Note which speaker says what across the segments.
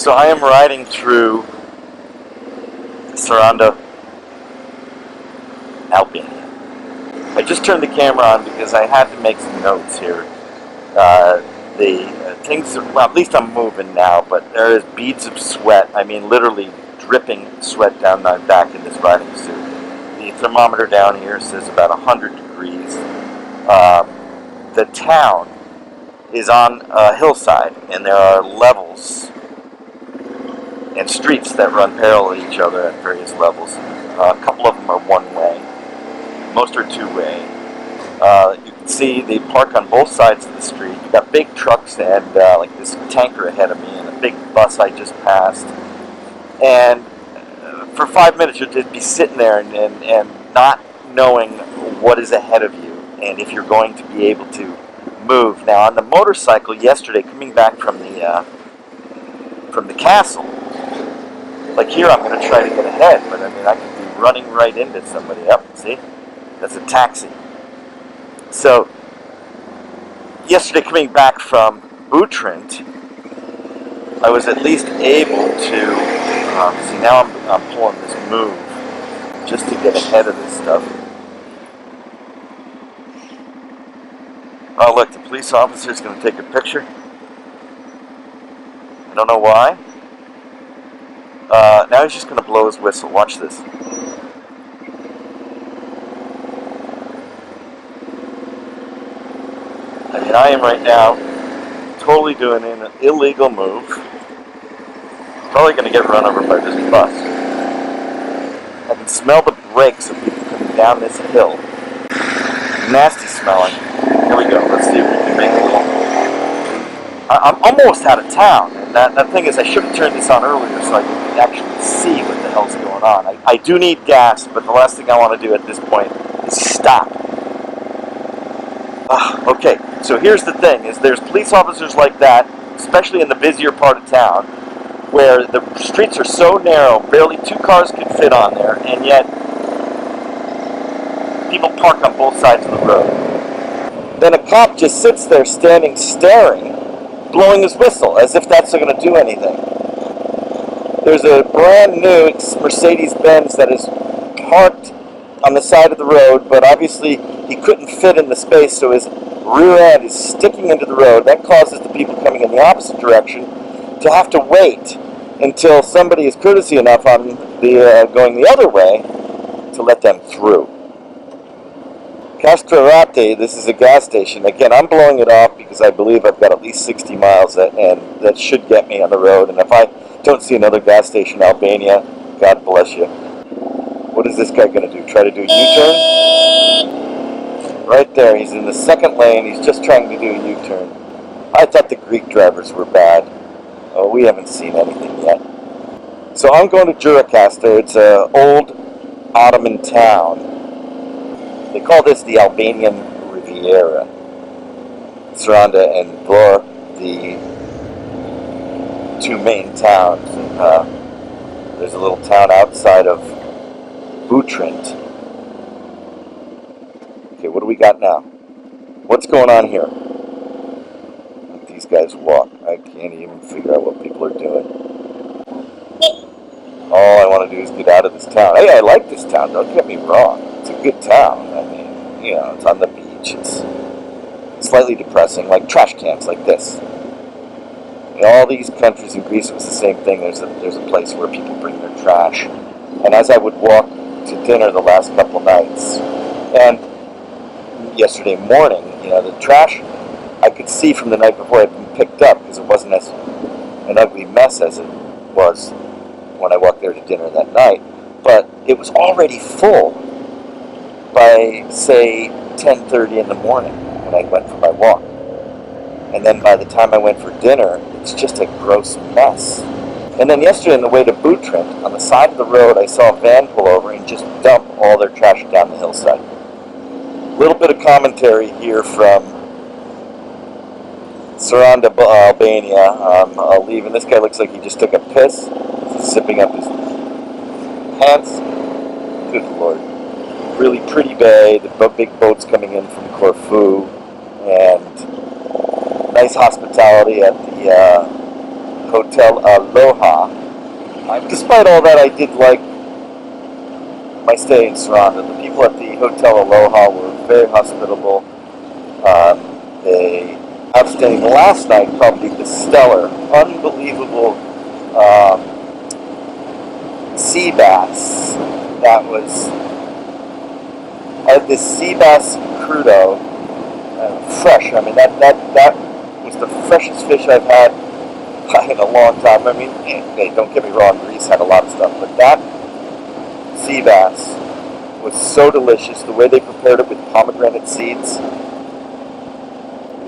Speaker 1: So I am riding through Saranda, Albania. I just turned the camera on because I had to make some notes here. Things are, well, at least I'm moving now, but there is beads of sweat. I mean, literally dripping sweat down my back in this riding suit. The thermometer down here says about 100 degrees. The town is on a hillside, and there are levels and streets that run parallel to each other at various levels. A couple of them are one-way. Most are two-way. You can see they park on both sides of the street. You've got big trucks and like this tanker ahead of me and a big bus I just passed. And for 5 minutes you'll just be sitting there and not knowing what is ahead of you and if you're going to be able to move. Now on the motorcycle yesterday, coming back from the castle, like here I'm going to try to get ahead, but I mean I could be running right into somebody. Up, see? That's a taxi. So, yesterday coming back from Butrint, I was at least able to, see now I'm pulling this move just to get ahead of this stuff. Oh look, the police officer's going to take a picture. I don't know why. Now he's just going to blow his whistle. Watch this. I mean, I am right now totally doing an illegal move. Probably going to get run over by this bus. I can smell the brakes of people coming down this hill. Nasty smelling. Here we go. Let's see if we can make it along. I'm almost out of town. And that thing is, I should have turned this on earlier so I could actually see what the hell's going on. I do need gas, but the last thing I want to do at this point is stop. Okay, so here's the thing, is there's police officers like that, especially in the busier part of town, where the streets are so narrow, barely 2 cars can fit on there, and yet people park on both sides of the road. Then a cop just sits there standing, staring, blowing his whistle, as if that's not going to do anything. There's a brand new Mercedes-Benz that is parked on the side of the road, but obviously he couldn't fit in the space, so his rear end is sticking into the road. That causes the people coming in the opposite direction to have to wait until somebody is courtesy enough on the going the other way to let them through. Castrorate, this is a gas station. Again, I'm blowing it off because I believe I've got at least 60 miles, and that should get me on the road. And if I don't see another gas station in Albania, God bless you. What is this guy going to do? Try to do a U-turn? Right there, he's in the second lane. He's just trying to do a U-turn. I thought the Greek drivers were bad. Oh, we haven't seen anything yet. So I'm going to Gjurikaster. It's an old Ottoman town. They call this the Albanian Riviera. Saranda and Vlor, the 2 main towns. And, there's a little town outside of Butrint. Okay, what do we got now? What's going on here? Let these guys walk. I can't even figure out what people are doing. All I want to do is get out of this town. Hey, I like this town, don't get me wrong. It's a good town. I mean, you know, it's on the beach. It's slightly depressing, like trash cans like this. In all these countries, in Greece it was the same thing. There's a place where people bring their trash. And as I would walk to dinner the last couple nights, and yesterday morning, you know, the trash I could see from the night before had been picked up because it wasn't as an ugly mess as it was when I walked there to dinner that night. But it was already full by, say, 10:30 in the morning when I went for my walk. And then by the time I went for dinner, it's just a gross mess. And then yesterday on the way to Butrint, on the side of the road, I saw a van pull over and just dump all their trash down the hillside. A little bit of commentary here from Saranda, Albania. I'll leave, and this guy looks like he just took a piss. He's zipping up his pants. Good Lord. Really pretty bay, the big boats coming in from Corfu, and nice hospitality at the Hotel Aloha. Despite all that, I did like my stay in Saranda. The people at the Hotel Aloha were very hospitable. They outstanding. Last night, probably the stellar, unbelievable sea bass. That was, I had this sea bass crudo, fresh. I mean, that was the freshest fish I've had in a long time. I mean, hey, don't get me wrong, Greece had a lot of stuff, but that sea bass was so delicious. The way they prepared it with pomegranate seeds,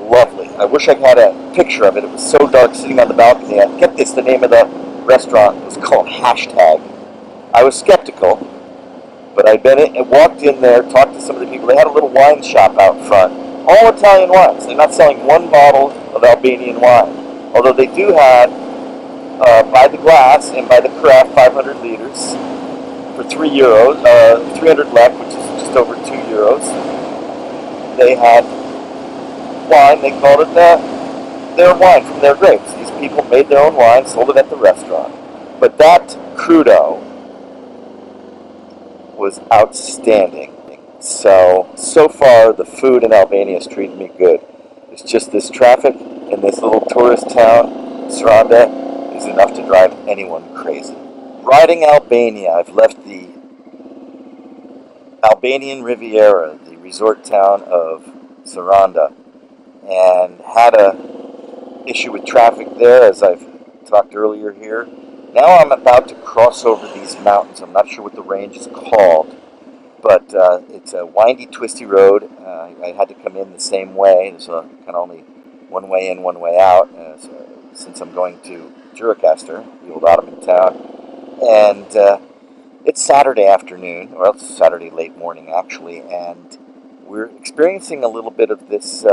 Speaker 1: lovely. I wish I had a picture of it. It was so dark sitting on the balcony. And get this, the name of the restaurant was called Hashtag. I was skeptical, but I walked in there, talked to some of the people. They had a little wine shop out front. All Italian wines. They're not selling one bottle of Albanian wine. Although they do have, by the glass and by the carafe, 500 liters for €3, 300 lek, which is just over €2. They had wine, they called it their wine from their grapes. These people made their own wine, sold it at the restaurant. But that crudo was outstanding. So far the food in Albania has treated me good. It's just this traffic in this little tourist town, Saranda, is enough to drive anyone crazy. Riding Albania, I've left the Albanian Riviera, the resort town of Saranda, and had a issue with traffic there, as I've talked earlier here. Now I'm about to cross over these mountains. I'm not sure what the range is called, but it's a windy, twisty road. I had to come in the same way. There's kind of only one way in, one way out, since I'm going to Juracaster, the old Ottoman town. And it's Saturday afternoon, or it's Saturday late morning, actually, and we're experiencing a little bit of this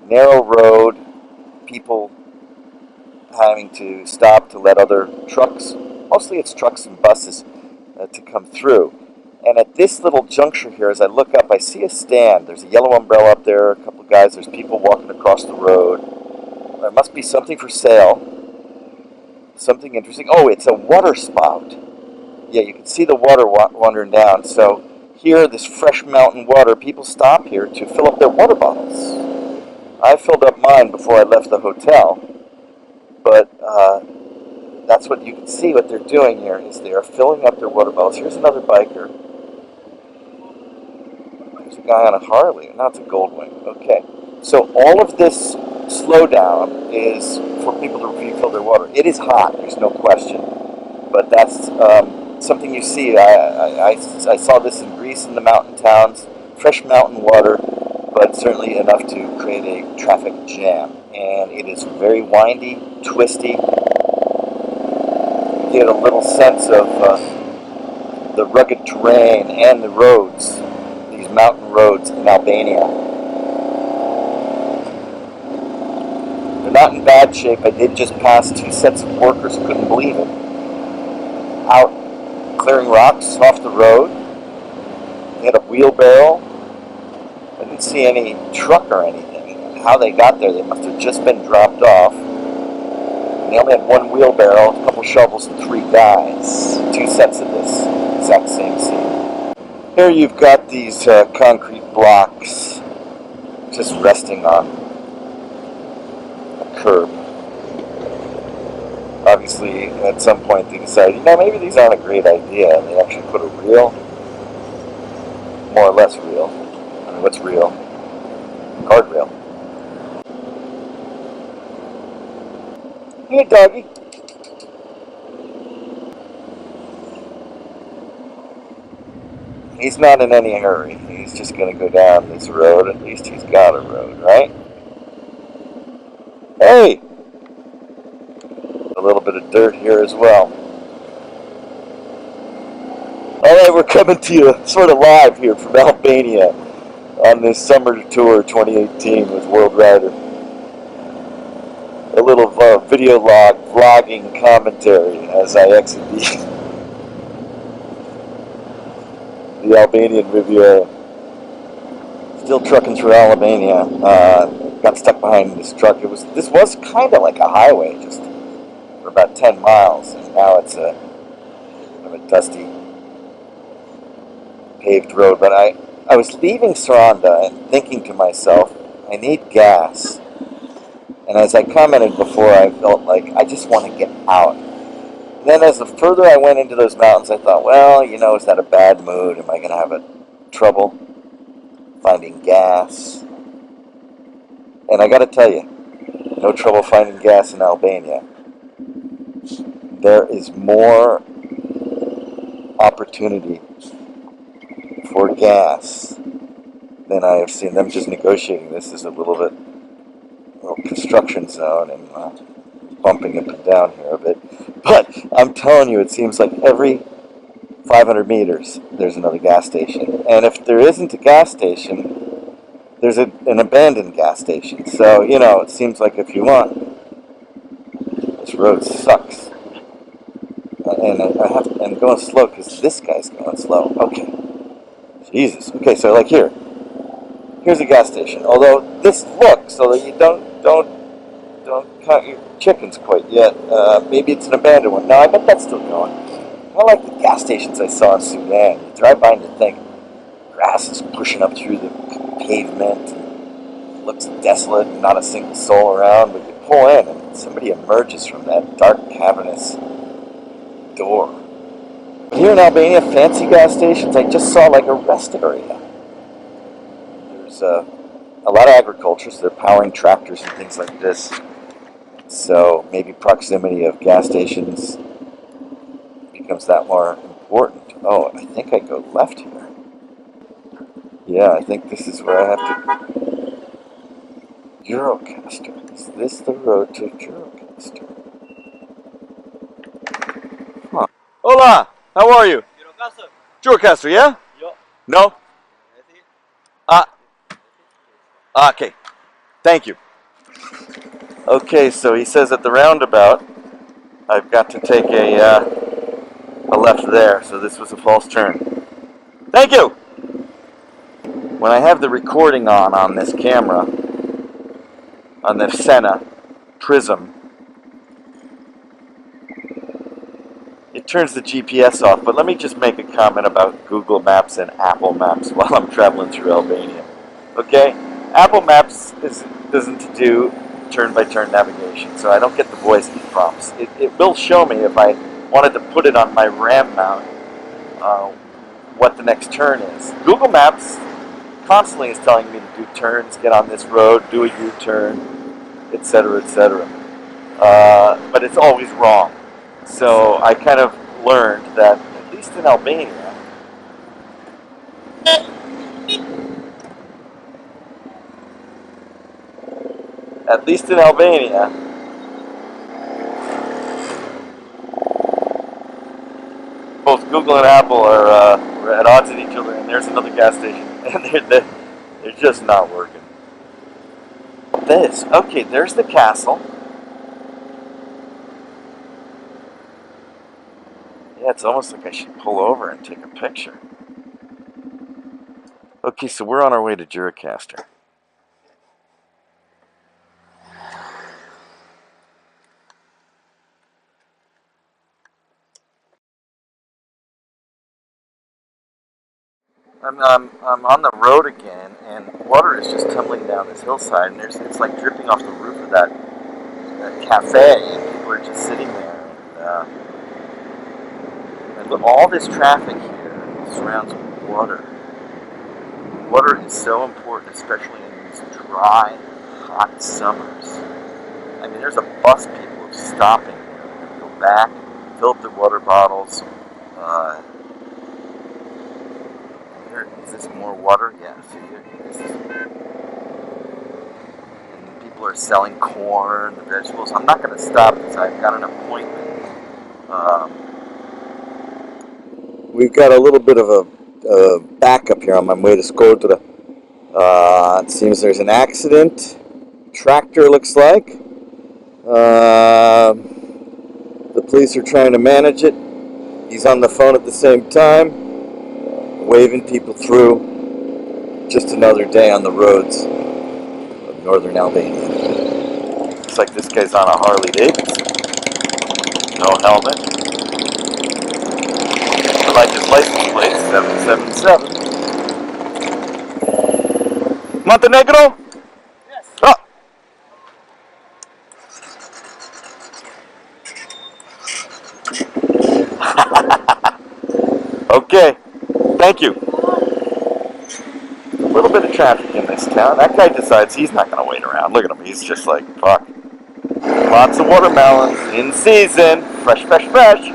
Speaker 1: narrow road, people having to stop to let other trucks, mostly it's trucks and buses, to come through. And at this little juncture here, as I look up, I see a stand. There's a yellow umbrella up there, a couple of guys, there's people walking across the road. There must be something for sale, something interesting. Oh, it's a water spout. Yeah, you can see the water wandering down. So here, this fresh mountain water, people stop here to fill up their water bottles. I filled up mine before I left the hotel, but that's what you can see. What they're doing here is they are filling up their water bottles. Here's another biker. There's a guy on a Harley. Now it's a Goldwing. Okay, so all of this slowdown is for people to refill their water. It is hot, there's no question, but that's something you see. I saw this in Greece, in the mountain towns, fresh mountain water, but certainly enough to create a traffic jam. And it is very windy, twisty. You get a little sense of the rugged terrain and the roads, these mountain roads in Albania. They're not in bad shape. I did just pass 2 sets of workers, couldn't believe it, out clearing rocks off the road. They had a wheelbarrow. I didn't see any truck or anything. How they got there, they must have just been dropped off. And they only had one wheelbarrow, a couple shovels, and 3 guys. 2 sets of this exact same scene. Here you've got these concrete blocks just resting on a curb. Obviously, at some point they decided, maybe these aren't a great idea. And they actually put a reel, more or less real. I mean, what's real? Guardrail. Here, doggy. He's not in any hurry. He's just going to go down this road. At least he's got a road, right? Hey! A little bit of dirt here as well. Alright, we're coming to you sort of live here from Albania on this summer tour 2018 with WorldRider. A little video log, vlogging commentary as I exit the Albanian Riviera. Still trucking through Albania. got stuck behind this truck. This was kind of like a highway, just for about 10 miles, and now it's a dusty paved road. But I was leaving Saranda and thinking to myself, I need gas. And as I commented before, I felt like I just want to get out. And then as the further I went into those mountains, I thought, well, you know, is that a bad mood? Am I going to have trouble finding gas? And I got to tell you, no trouble finding gas in Albania. There is more opportunity for gas than I have seen. Them just negotiating this is a little construction zone, and bumping up and down here a bit. But I'm telling you, it seems like every 500 meters there's another gas station. And if there isn't a gas station, there's an abandoned gas station. So, you know, it seems like if you want, this road sucks. And I'm going slow because this guy's going slow. Okay. Jesus. Okay, so like here's a gas station. Although this looks so that you don't count your chickens quite yet. Maybe it's an abandoned one. No, I bet that's still going. I like the gas stations I saw in Sudan. You drive by and you think grass is pushing up through the pavement. It looks desolate and not a single soul around. But you pull in and somebody emerges from that dark, cavernous door. Here in Albania, fancy gas stations, I just saw like a rest area. There's a lot of agriculture, so they're powering tractors and things like this. So maybe proximity of gas stations becomes that more important. Oh, I think I go left here. Yeah, I think this is where I have to... Eurocaster. Is this the road to Eurocaster? Huh. Hola! How are you? Eurocaster, yeah? No? Okay. Thank you. Okay, so he says at the roundabout, I've got to take a left there, so this was a false turn. Thank you! When I have the recording on this camera, on the SENA Prism, it turns the GPS off. But let me just make a comment about Google Maps and Apple Maps while I'm traveling through Albania. Okay? Apple Maps doesn't do turn-by-turn navigation, so I don't get the voice prompts. It will show me if I wanted to put it on my RAM mount what the next turn is. Google Maps constantly is telling me to do turns, get on this road, do a U-turn, etc., etc. But it's always wrong. So I kind of learned that, at least in Albania, both Google and Apple are at odds with each other, and there's another gas station, and they're just not working. Okay, there's the castle. Yeah, it's almost like I should pull over and take a picture. Okay, so we're on our way to Eurocaster. I'm on the road again, and water is just tumbling down this hillside, and it's like dripping off the roof of that cafe, and people are just sitting there. And look, all this traffic here surrounds water. Water is so important, especially in these dry, hot summers. I mean, there's a bus people are stopping there. Go back, fill up their water bottles. Is this more water? Yeah, see, and people are selling corn, the vegetables. I'm not going to stop because I've got an appointment. We've got a little bit of a backup here on my way to Skodra. It seems there's an accident. Tractor looks like. The police are trying to manage it. He's on the phone at the same time, waving people through. Just another day on the roads of northern Albania. Looks like this guy's on a Harley Davidson. No helmet. I like his license plate, 777. Montenegro?
Speaker 2: Yes.
Speaker 1: Oh. Okay, thank you. A little bit of traffic in this town. That guy decides he's not going to wait around. Look at him. He's just like, fuck. Lots of watermelons in season. Fresh, fresh, fresh.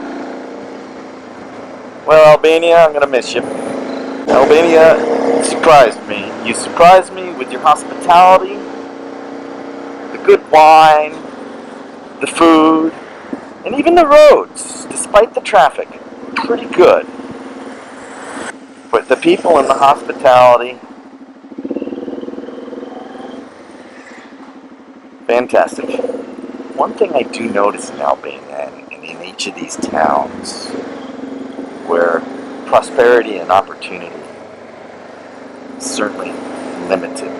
Speaker 1: Well, Albania, I'm going to miss you. Albania surprised me. You surprised me with your hospitality, the good wine, the food, and even the roads, despite the traffic. Pretty good. But the people and the hospitality, fantastic. One thing I do notice in Albania, and in each of these towns, where prosperity and opportunity is certainly limited,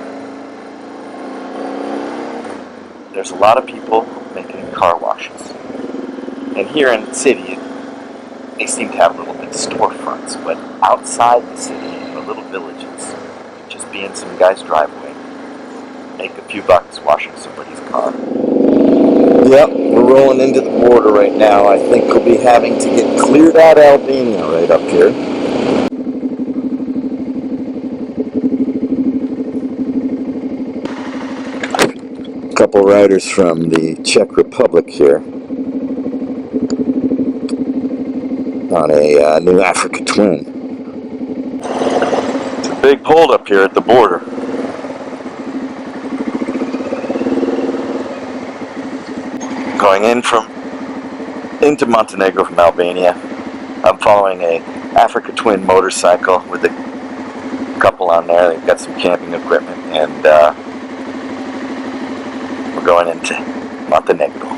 Speaker 1: there's a lot of people making car washes. And here in the city, they seem to have little bit of storefronts, but outside the city, in the little villages, just be in some guy's driveway, make a few bucks washing somebody's car. Yep, we're rolling into the border right now. I think we'll be having to get cleared out of Albania right up here. A couple riders from the Czech Republic here on a new Africa Twin. It's a big hold up here at the border. Going into Montenegro from Albania. I'm following a Africa Twin motorcycle with a couple on there. They've got some camping equipment, and we're going into Montenegro.